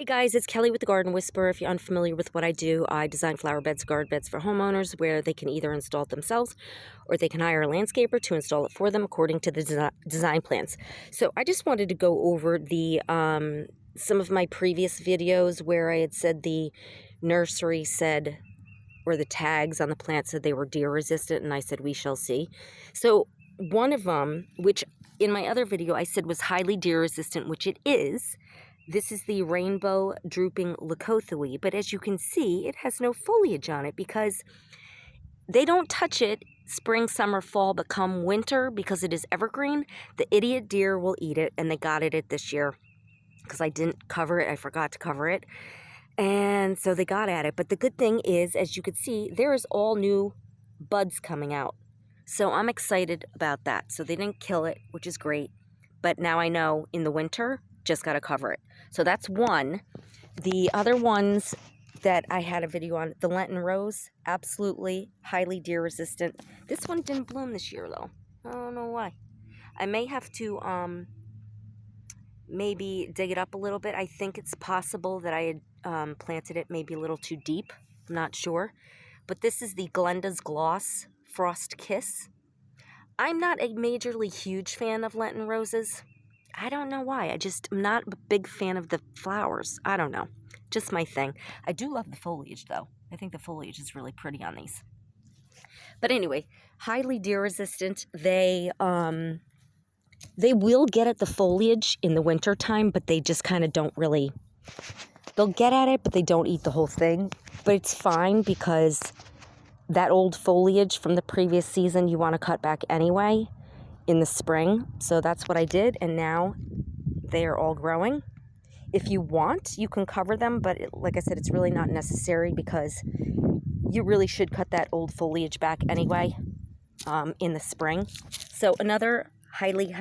Hey guys, it's Kelly with the Garden Whisperer. If you're unfamiliar with what I do, I design flower beds, garden beds for homeowners where they can either install it themselves or they can hire a landscaper to install it for them according to the design plans. So I just wanted to go over the some of my previous videos where I had said the nursery said, or the tags on the plant said they were deer resistant, and I said we shall see. So one of them, which in my other video I said was highly deer resistant, which it is. This is the rainbow drooping leucothoe, but as you can see, it has no foliage on it because they don't touch it spring, summer, fall, but come winter, because it is evergreen, the idiot deer will eat it, and they got it this year because I didn't cover it. I forgot to cover it, and so they got at it. But the good thing is, as you can see, there is all new buds coming out, so I'm excited about that. So they didn't kill it, which is great, but now I know in the winter, just got to cover it. So that's one. The other ones that I had a video on, the Lenten Rose, absolutely highly deer resistant. This one didn't bloom this year though. I don't know why. I may have to maybe dig it up a little bit. I think it's possible that I had planted it maybe a little too deep. I'm not sure. But this is the Glenda's Gloss Frost Kiss. I'm not a majorly huge fan of Lenten roses. I don't know why. I'm not a big fan of the flowers. I don't know. Just my thing. I do love the foliage, though. I think the foliage is really pretty on these. But anyway, highly deer resistant. They will get at the foliage in the wintertime, but they just kind of don't really... They'll get at it, but they don't eat the whole thing. But it's fine because that old foliage from the previous season you want to cut back anyway in the spring. So that's what I did, and now they are all growing. If you want, you can cover them, but like I said, it's really not necessary because you really should cut that old foliage back anyway in the spring. So another highly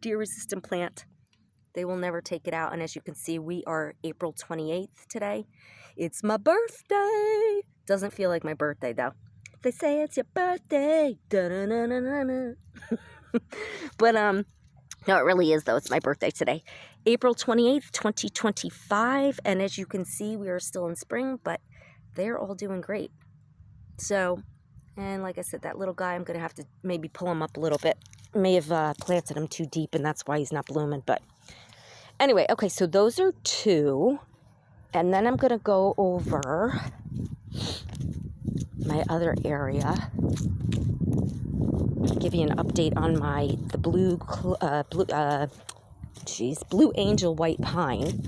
deer resistant plant. They will never take it out, and as you can see, we are April 28th today. It's my birthday. Doesn't feel like my birthday though. They say it's your birthday. Da-na-na-na-na-na. But no, it really is though. It's my birthday today. April 28th, 2025. And as you can see, we are still in spring, but they're all doing great. So, and like I said, that little guy, I'm going to have to maybe pull him up a little bit. May have planted him too deep, and that's why he's not blooming. But anyway, okay, so those are two. And then I'm going to go over my other area, give you an update on the blue angel white pine.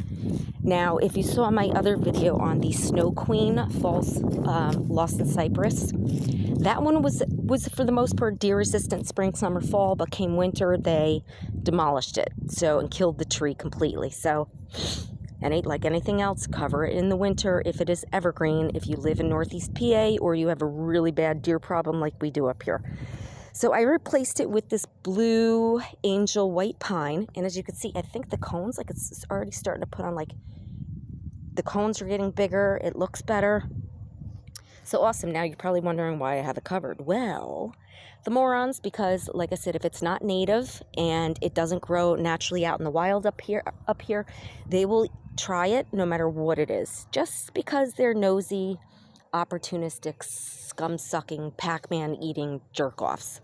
Now, if you saw my other video on the Snow Queen false lost in Cypress, that one was for the most part deer resistant spring, summer, fall, but came winter they demolished it and killed the tree completely. So, and like anything else, cover it in the winter if it is evergreen, if you live in Northeast PA or you have a really bad deer problem like we do up here. So I replaced it with this blue angel white pine, and as you can see, I think the cones, like it's already starting to put on, like the cones are getting bigger, it looks better. So awesome. Now you're probably wondering why I have it covered. Well, the morons, because like I said, if it's not native and it doesn't grow naturally out in the wild up here, they will try it no matter what it is, just because they're nosy, opportunistic, scum-sucking, Pac-Man eating jerk-offs.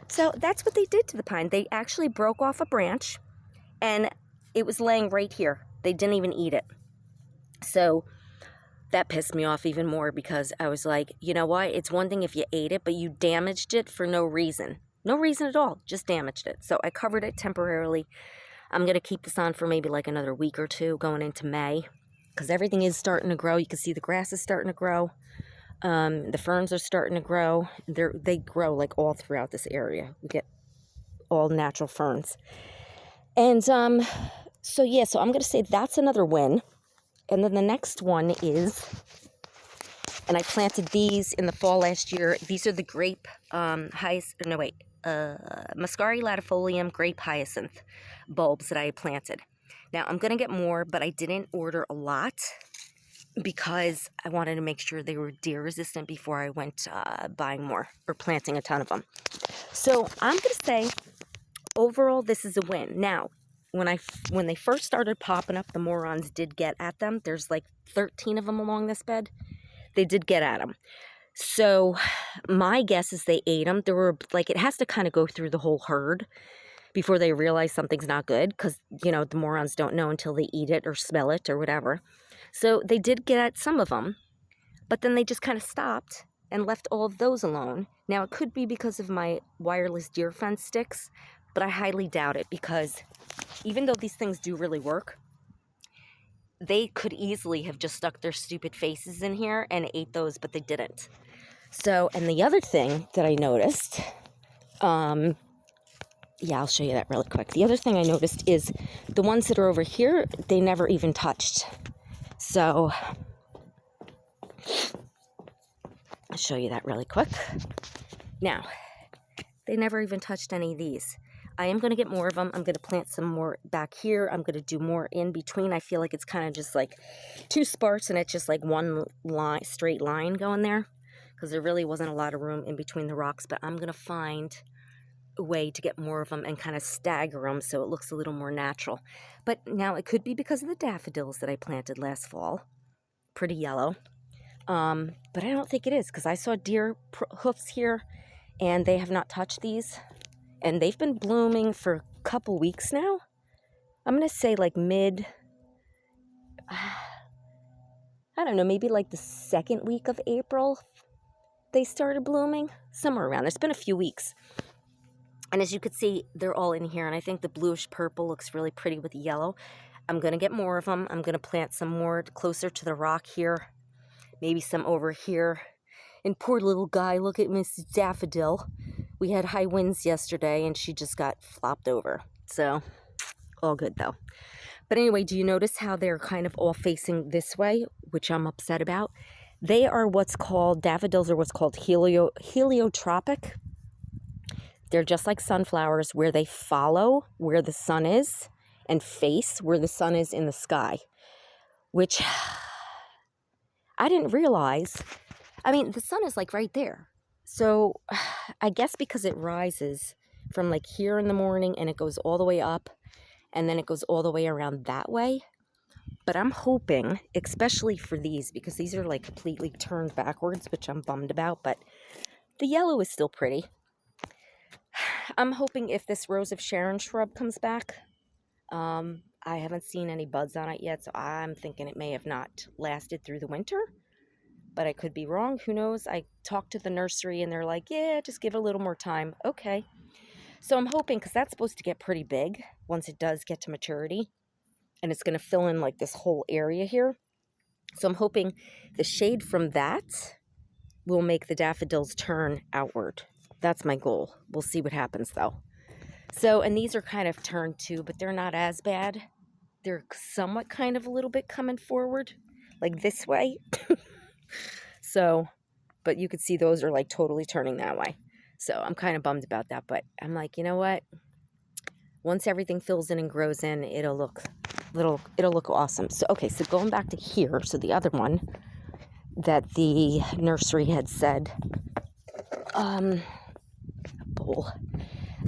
So that's what they did to the pine. They actually broke off a branch, and it was laying right here. They didn't even eat it. So that pissed me off even more, because I was like, you know what? It's one thing if you ate it, but you damaged it for no reason. No reason at all. Just damaged it. So I covered it temporarily. I'm going to keep this on for maybe like another week or two going into May, because everything is starting to grow. You can see the grass is starting to grow. The ferns are starting to grow. They grow like all throughout this area. We get all natural ferns. And so I'm going to say that's another win. And then the next one is, and I planted these in the fall last year. These are the grape Muscari latifolium grape hyacinth bulbs that I planted. Now, I'm going to get more, but I didn't order a lot because I wanted to make sure they were deer resistant before I went buying more or planting a ton of them. So I'm going to say overall this is a win. Now, when they first started popping up, the morons did get at them. There's like 13 of them along this bed. They did get at them. So my guess is they ate them. There were like, it has to kind of go through the whole herd before they realize something's not good, because, you know, the morons don't know until they eat it or smell it or whatever. So they did get at some of them, but then they just kind of stopped and left all of those alone. Now, it could be because of my wireless deer fence sticks, but I highly doubt it, because even though these things do really work, they could easily have just stuck their stupid faces in here and ate those, but they didn't. So, and the other thing that I noticed, yeah, I'll show you that really quick. The other thing I noticed is the ones that are over here, they never even touched. So, I'll show you that really quick. Now, they never even touched any of these. I am going to get more of them. I'm going to plant some more back here. I'm going to do more in between. I feel like it's kind of just like too sparse, and it's just like one line, straight line going there, because there really wasn't a lot of room in between the rocks. But I'm going to find a way to get more of them and kind of stagger them so it looks a little more natural. But now it could be because of the daffodils that I planted last fall. Pretty yellow. But I don't think it is, because I saw deer hoofs here and they have not touched these, and they've been blooming for a couple weeks now. I'm going to say like mid, I don't know, maybe like the second week of April they started blooming, somewhere around. It's been a few weeks. And as you can see, they're all in here, and I think the bluish purple looks really pretty with the yellow. I'm going to get more of them. I'm going to plant some more closer to the rock here, maybe some over here. And poor little guy, look at Miss Daffodil. We had high winds yesterday, and she just got flopped over. So, all good though. But anyway, do you notice how they're kind of all facing this way, which I'm upset about? They are what's called, daffodils are what's called heliotropic. They're just like sunflowers, where they follow where the sun is and face where the sun is in the sky, which I didn't realize. I mean, the sun is like right there. So I guess because it rises from like here in the morning and it goes all the way up, and then it goes all the way around that way. But I'm hoping, especially for these, because these are like completely turned backwards, which I'm bummed about, but the yellow is still pretty. I'm hoping if this Rose of Sharon shrub comes back, I haven't seen any buds on it yet, so I'm thinking it may have not lasted through the winter, but I could be wrong. Who knows? I talked to the nursery and they're like, yeah, just give it a little more time. Okay. So I'm hoping, because that's supposed to get pretty big once it does get to maturity, and it's going to fill in like this whole area here. So I'm hoping the shade from that will make the daffodils turn outward. That's my goal. We'll see what happens though. So, and these are kind of turned too, but they're not as bad. They're somewhat kind of a little bit coming forward, like this way. So, but you could see those are like totally turning that way. So I'm kind of bummed about that, but I'm like, you know what? Once everything fills in and grows in, it'll look awesome. So, okay, so going back to here, so the other one that the nursery had said,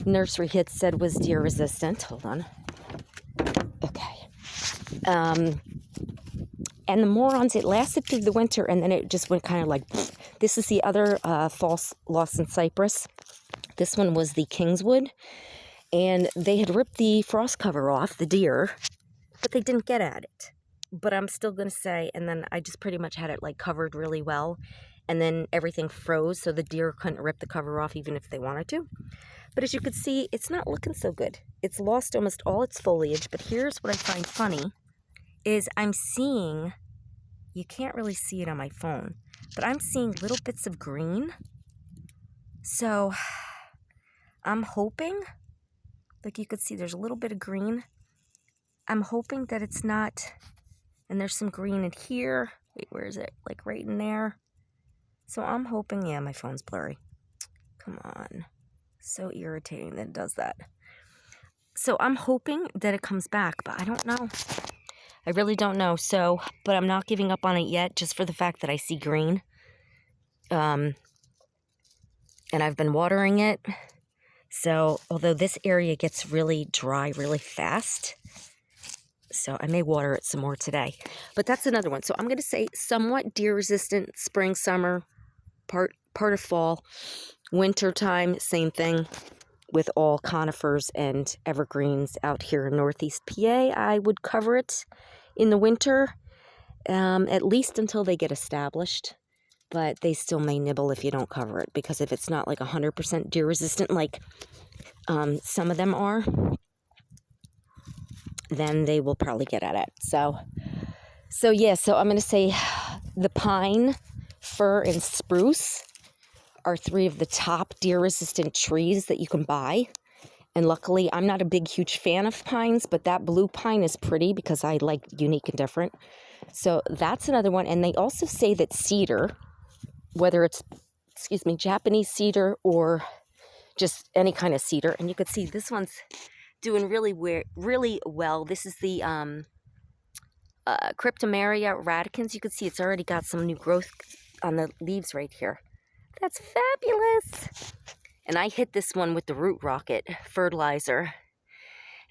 nursery had said was deer resistant. Hold on. Okay. And the morons, it lasted through the winter, and then it just went kind of like, this is the other false Lawson cypress. This one was the Kingswood, and they had ripped the frost cover off, the deer, but they didn't get at it. But I'm still going to say, and then I just pretty much had it like covered really well, and then everything froze, so the deer couldn't rip the cover off even if they wanted to. But as you can see, it's not looking so good. It's lost almost all its foliage, but here's what I find funny, is I'm seeing, you can't really see it on my phone, but I'm seeing little bits of green. So I'm hoping, like you could see there's a little bit of green. I'm hoping that it's not, and there's some green in here. Wait, where is it? Like right in there. So I'm hoping, yeah, my phone's blurry. Come on. So irritating that it does that. So I'm hoping that it comes back, but I don't know. I really don't know. So, but I'm not giving up on it yet, just for the fact that I see green. And I've been watering it. So, although this area gets really dry really fast, so I may water it some more today. But that's another one. So I'm going to say somewhat deer resistant spring, summer, part of fall, winter time, same thing with all conifers and evergreens out here in Northeast PA. I would cover it in the winter, at least until they get established. But they still may nibble if you don't cover it, because if it's not like 100% deer resistant like some of them are, then they will probably get at it. So yeah, so I'm going to say the pine, fir, and spruce are 3 of the top deer-resistant trees that you can buy. And luckily, I'm not a big, huge fan of pines, but that blue pine is pretty because I like unique and different. So that's another one. And they also say that cedar, whether it's, Japanese cedar or just any kind of cedar, and you could see this one's doing really well. This is the Cryptomeria radicans. You can see it's already got some new growth on the leaves right here. That's fabulous. And I hit this one with the root rocket fertilizer,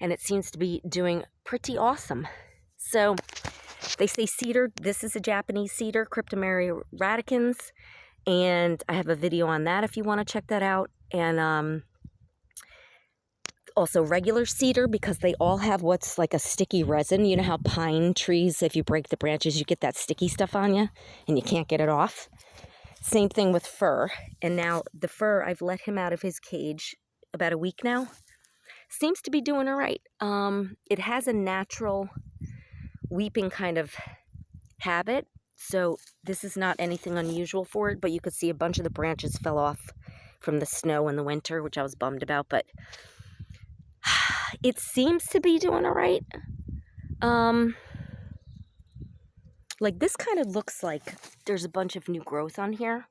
and it seems to be doing pretty awesome. So they say cedar. This is a Japanese cedar, Cryptomeria radicans, and I have a video on that if you want to check that out. And also regular cedar, because they all have what's like a sticky resin. You know how pine trees, if you break the branches, you get that sticky stuff on you and you can't get it off. Same thing with fir. And now the fir, I've let him out of his cage about a week now. Seems to be doing all right. It has a natural weeping kind of habit, so this is not anything unusual for it, but you could see a bunch of the branches fell off from the snow in the winter, which I was bummed about, but it seems to be doing all right. Like this kind of looks like there's a bunch of new growth on here.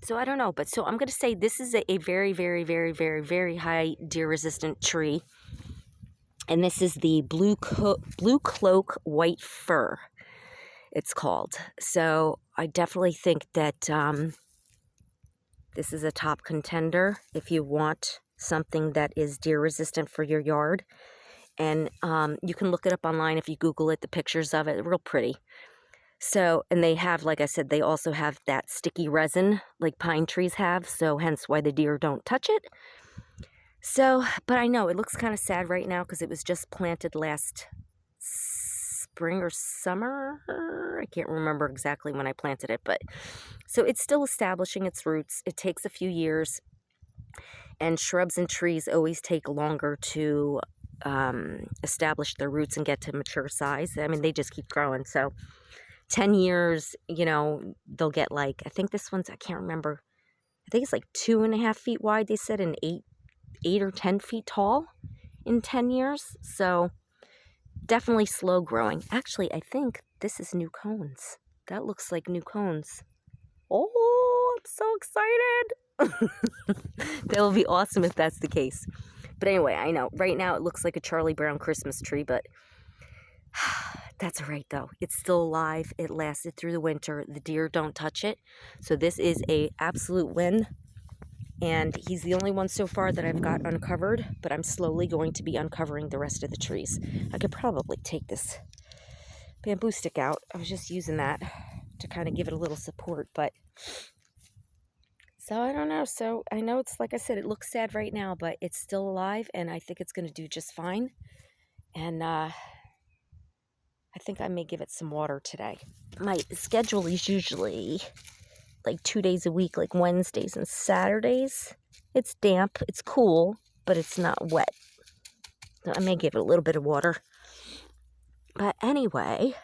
So I don't know, but so I'm going to say this is a very, very, very, very, very high deer resistant tree. And this is the blue cloak white fir, it's called. So I definitely think that this is a top contender if you want something that is deer resistant for your yard. And you can look it up online if you Google it, the pictures of it, real pretty. So, and they have, like I said, they also have that sticky resin like pine trees have, so hence why the deer don't touch it. So, but I know it looks kind of sad right now because it was just planted last spring or summer. I can't remember exactly when I planted it, but so it's still establishing its roots. It takes a few years, and shrubs and trees always take longer to establish their roots and get to mature size. I mean, they just keep growing. So 10 years, you know, they'll get like, I think this one's, I can't remember. I think it's like 2.5 feet wide, they said, and 8 or 10 feet tall in 10 years. So definitely slow growing. Actually, I think this is new cones. That looks like new cones. Oh, I'm so excited. That will be awesome if that's the case. But anyway, I know right now it looks like a Charlie Brown Christmas tree, but that's all right though. It's still alive. It lasted through the winter. The deer don't touch it. So this is a absolute win. And he's the only one so far that I've got uncovered, but I'm slowly going to be uncovering the rest of the trees. I could probably take this bamboo stick out. I was just using that to kind of give it a little support, but so I don't know. So I know it's, like I said, it looks sad right now, but it's still alive, and I think it's going to do just fine. And I think I may give it some water today. My schedule is usually like 2 days a week, like Wednesdays and Saturdays. It's damp, it's cool, but it's not wet. So I may give it a little bit of water. But anyway,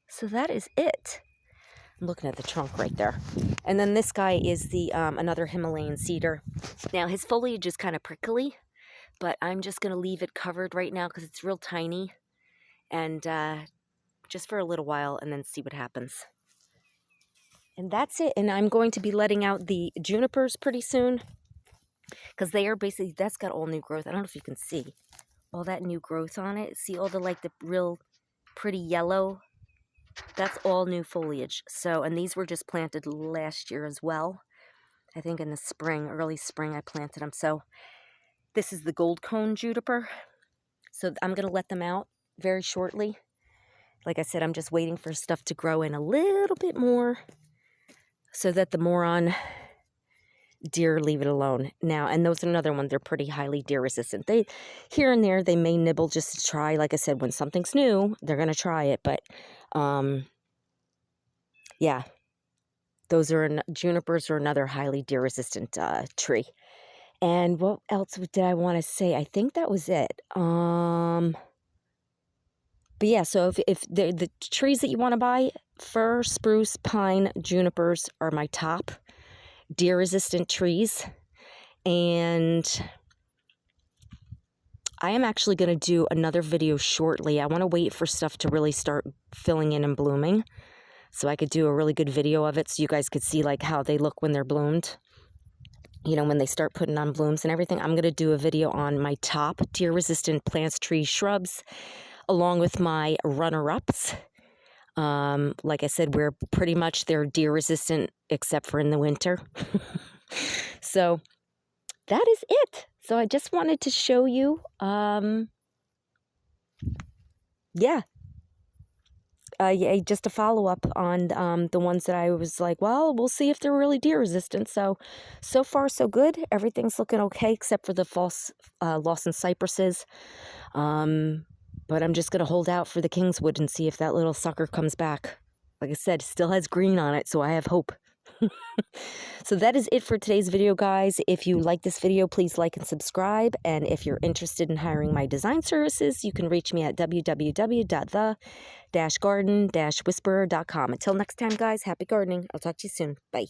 so that is it. I'm looking at the trunk right there. And then this guy is the another Himalayan cedar. Now his foliage is kind of prickly, but I'm just going to leave it covered right now because it's real tiny. And just for a little while and then see what happens. And that's it. And I'm going to be letting out the junipers pretty soon, because they are basically, that's got all new growth. I don't know if you can see all that new growth on it. See all the, like, the real pretty yellow? That's all new foliage. So, and these were just planted last year as well. I think in the spring, early spring, I planted them. So this is the gold cone juniper. So I'm going to let them out very shortly. Like I said, I'm just waiting for stuff to grow in a little bit more so that the moron deer leave it alone. Now, and those are another one, they're pretty highly deer resistant. They, here and there, they may nibble just to try. Like I said, when something's new, they're going to try it. But, yeah, those are, junipers are another highly deer resistant tree. And what else did I want to say? I think that was it. But yeah, so if the trees that you want to buy, fir, spruce, pine, junipers are my top deer resistant trees. And I am actually going to do another video shortly. I want to wait for stuff to really start filling in and blooming so I could do a really good video of it so you guys could see like how they look when they're bloomed. You know, when they start putting on blooms and everything. I'm going to do a video on my top deer resistant plants, trees, shrubs, along with my runner-ups. Like I said, we're pretty much they're deer resistant except for in the winter. So that is it. So I just wanted to show you, yeah, just a follow-up on the ones that I was like, well, we'll see if they're really deer resistant. So far, so good. Everything's looking okay except for the false Lawson cypresses. But I'm just going to hold out for the Kingswood and see if that little sucker comes back. Like I said, still has green on it, so I have hope. So that is it for today's video, guys. If you like this video, please like and subscribe. And if you're interested in hiring my design services, you can reach me at www.the-garden-whisperer.com. Until next time, guys, happy gardening. I'll talk to you soon. Bye.